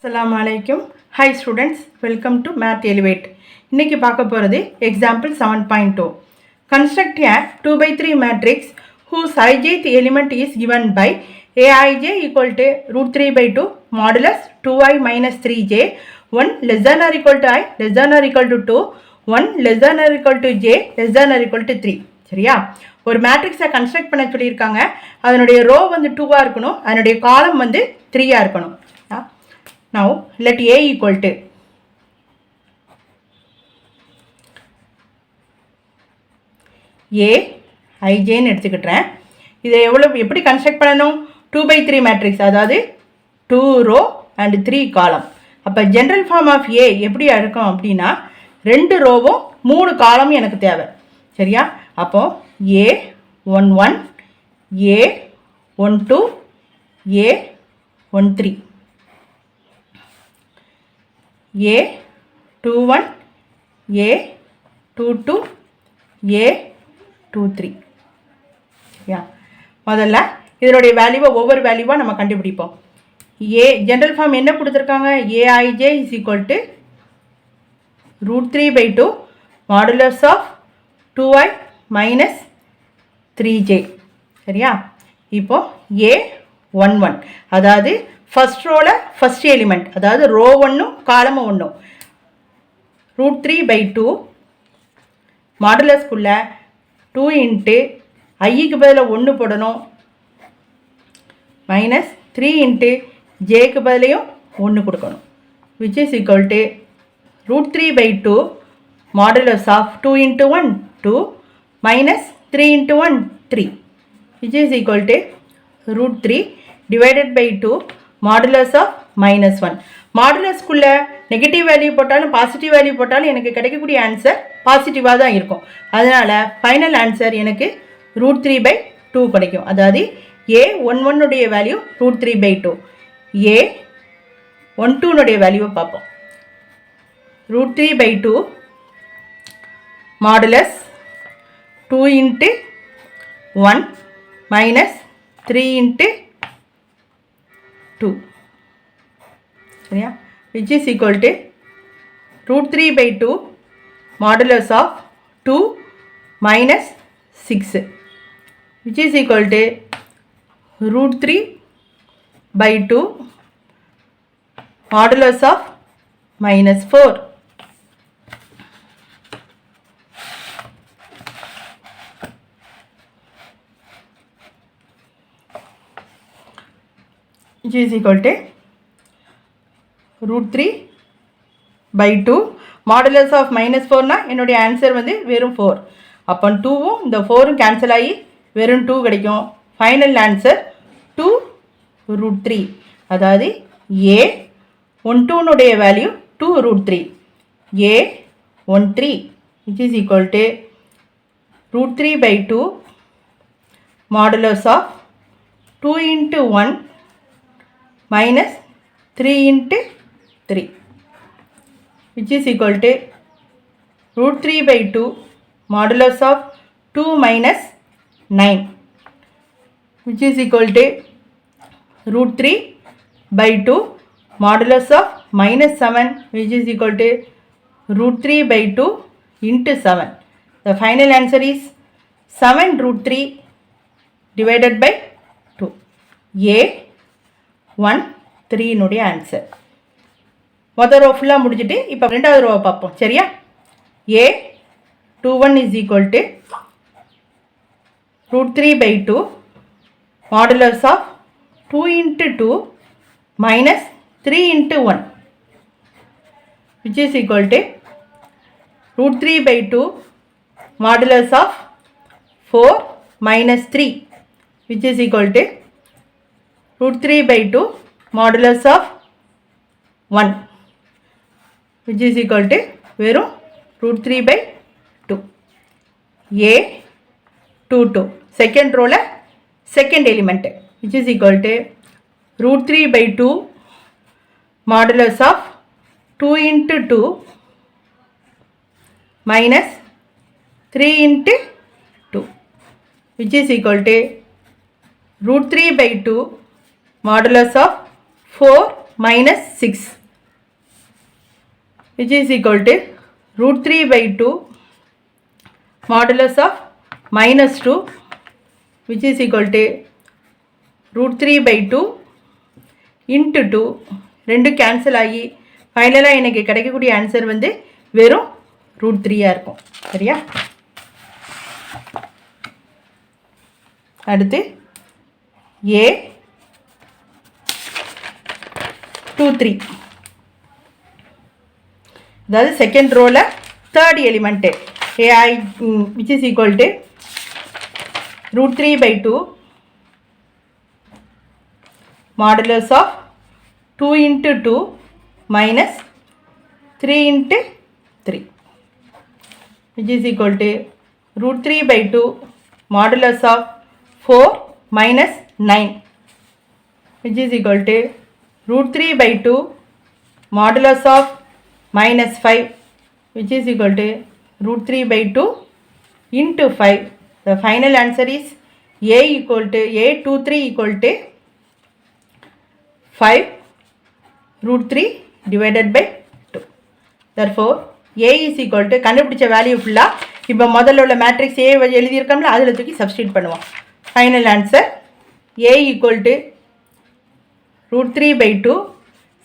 Assalamu alaikum. Hi students, welcome to Math Elevate. இன்னைக்கு பார்க்க போகிறது example 7.2. Construct a 2 by 3 matrix whose ijth element is given by aij equal to root 3 by 2 modulus 2i minus 3j 1 less than or equal to I less than or equal to 2 1 less than or equal to j less than or equal to 3. சரியா? ஒரு மேட்ரிக்ஸை construct பண்ண சொல்லியிருக்காங்க. அதனுடைய row வந்து 2ஆக இருக்கணும், அதனுடைய காலம் வந்து 3ஆக இருக்கணும். Now let A equal to A ij ன்னு எடுத்துக்கிட்டேன். இதை எப்படி கன்ஸ்ட்ரக்ட் பண்ணணும்? 2 by 3 மேட்ரிக்ஸ், அதாவது 2 ரோ அண்ட் 3 காலம். அப்போ ஜென்ரல் ஃபார்ம் ஆஃப் A எப்படி இருக்கும் அப்படின்னா 2 ரோவும் 3 காலமும் எனக்கு தேவை. சரியா? அப்போ A11 A12 A13 A21 A22 A23. முதல்ல இதனுடைய வேல்யூவை ஒவ்வொரு வேல்யூவாக நம்ம கண்டுபிடிப்போம். ஏ ஜென்ரல் ஃபார்ம் என்ன கொடுத்துருக்காங்க? aij is equal to root 3 by 2 modulus of 2i minus 3j. சரியா? இப்போ A11 அதாவது ஃபர்ஸ்ட் ரோவில் ஃபர்ஸ்ட் எலிமெண்ட், அதாவது ரோ 1 காலம் 1 ரூட் 3 by 2 மாடுலஸ்குள்ள 2 இன்ட்டு ஐக்கு பதில் 1 போடணும் மைனஸ் 3 இன்ட்டு ஜேக்கு பதிலையும் 1 கொடுக்கணும், which is equal to root 3 by 2 modulus of 2 into 1 2 minus 3 into 1 3, which is equal to root 3 divided by 2 modulus of minus 1. மாடுலஸ்குள்ள negative value போட்டாலும் positive value போட்டாலும் எனக்கு கிடைக்கக்கூடிய ஆன்சர் பாசிட்டிவாக தான் இருக்கும். அதனால் ஃபைனல் ஆன்சர் எனக்கு ரூட் 3 by 2 கிடைக்கும். அதாவது A11 value root 3 by 2, A12 வேல்யூவை பார்ப்போம். Root 3 by 2 modulus 2 into 1 minus 3 into 2. சரியா? which is equal to root 3 by 2 modulus of 2 minus 6, which is equal to root 3 by 2 modulus of minus 4. which is equal to root 3 by 2 modulus of minus 4 னா என்னுடைய answer வந்து வெறும் 4. அப்போ 2வும் இந்த 4ம் cancel ஆகி வெறும் 2 கிடைக்கும். Final answer 2 root 3. அதாவது A12 value 2 root 3, A13 which is equal to root 3 by 2 modulus of 2 into 1 minus 3 into 3, which is equal to root 3 by 2 modulus of 2 minus 9, which is equal to root 3 by 2 modulus of minus 7, which is equal to root 3 by 2 into 7. The final answer is 7 root 3 divided by 2. A13 answer. மொதல் row ஃபுல்லாக முடிச்சுட்டு இப்போ ரெண்டாவது ரோவை பார்ப்போம். சரியா? A21 is equal to root 3 by 2 modulus of 2 into 2 minus 3 into 1, which is equal to root 3 by 2 modulus of 4 minus 3, which is equal to root 3 by 2 modulus of 1, which is equal to வெறும் root 3 by 2. A22 second ரோவில் second element, which is equal to root 3 by 2 modulus of 2 into 2 minus 3 into 2, which is equal to root 3 by 2 modulus of 4 minus 6. which is equal to root 3 by 2 modulus of minus 2 which is equal to root 3 by 2 into 2 ரெண்டு cancel ஆகி ஃபைனலாக எனக்கு கிடைக்கக்கூடிய answer வந்து வெறும் root 3 இருக்கும். சரியா? அடுத்து a 2 3 அதாவது செகண்ட் ரோவில் third element ai which is equal to root 3 by 2 modulus of 2 into 2 minus 3 into 3 which is equal to root 3 by 2 modulus of 4 minus 9 which is equal to root 3 by 2 modulus of minus 5 which is equal to root 3 by 2 into 5. The final answer is a equal to a23 equal to 5 root 3 divided by 2. Therefore a is equal to கண்டுபிடிச்ச value ஃபுல்லாக இப்போ முதல்ல உள்ள matrix A எழுதியிருக்கோம்ல அதில் தூக்கி substitute பண்ணுவோம். Final answer a equal to root 3 by 2,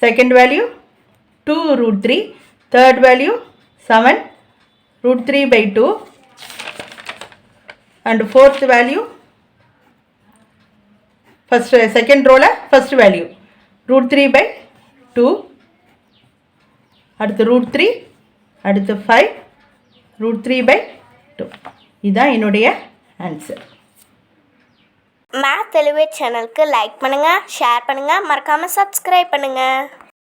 second value 2 root 3, third value 7 root 3 by 2 and fourth value second row first value root 3 by 2 அடுத்து root 3 அடுத்து 5 root 3 by 2. இதுதான் என்னுடைய ஆன்சர். மேத் எலிவேட் சேனலுக்கு like பண்ணுங்கள், share பண்ணுங்கள், மறக்காமல் subscribe பண்ணுங்கள்.